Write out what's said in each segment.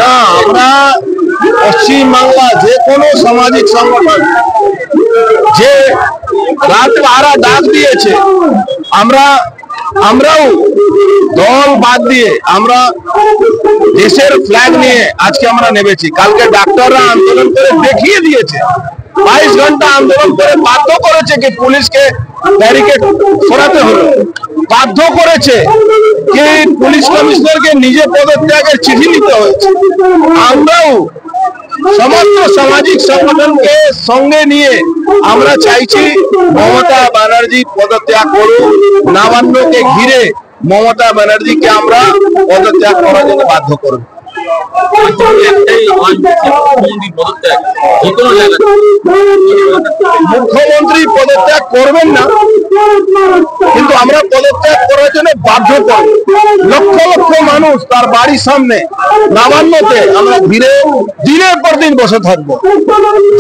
না, আমরা পশ্চিম বাংলা যে কোনো সামাজিক সংগঠন যে রাত পাহারা ডাক দিয়েছে, আমরাও দল বাদ দিয়ে আমরা দেশের ফ্ল্যাগ নিয়ে আজকে আমরা নেমেছি। কালকে ডাক্তাররা আন্দোলন করে দেখিয়ে দিয়েছে, 22 ঘন্টা আন্দোলন করে বাধ্য করেছে কি পুলিশকে ব্যারিকেড সরাতে হলো, বাধ্য করেছে কি পুলিশ কমিশনারকে নিজে পদত্যাগের চিঠি দিতে হয়েছে। আমরাও সমস্ত সামাজিক সংগঠনকে সঙ্গে নিয়ে আমরা চাইছি মমতা ব্যানার্জি পদত্যাগ করুন। নবান্নকে ঘিরে মমতা ব্যানার্জিকে আমরা পদত্যাগ করার জন্য বাধ্য করব। মুখ্যমন্ত্রী পদত্যাগ করবেন না, কিন্তু আমরা পদত্যাগ করার জন্য বাধ্য করব। লক্ষ লক্ষ মানুষ তার বাড়ির সামনে নবান্নতে আমরা ঘিরে দিনের পর দিন বসে থাকবো,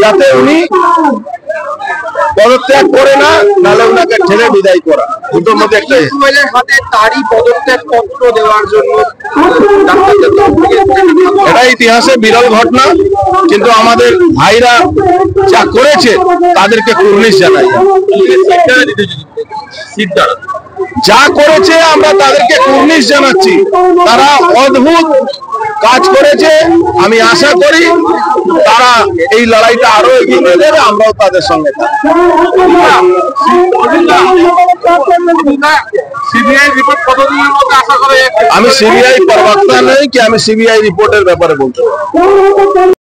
যাতে উনি পদত্যাগ করে না, নাহলে ওনাকে ঠেলে বিদায় করা। দুটোর মধ্যে একটাই। হাতে তারই পদত্যাগ পত্র দেওয়ার জন্য এটা ইতিহাসে বিরল ঘটনা, কিন্তু আমাদের ভাইরা যা করেছে তাদেরকে কুর্নিশ জানাই। যা করেছে আমরা তাদেরকে কুর্নিশ জানাচ্ছি। তারা অদ্ভুত কাজ করেছে। আমি আশা করি তারা এই লড়াইটা আরো এগিয়ে নিয়ে যাবে, আমরাও তাদের সঙ্গে থাকবো। আমি সিবিআই প্রবক্তা নই কি আমি সিবিআই রিপোর্টের ব্যাপারে বলতে পারি।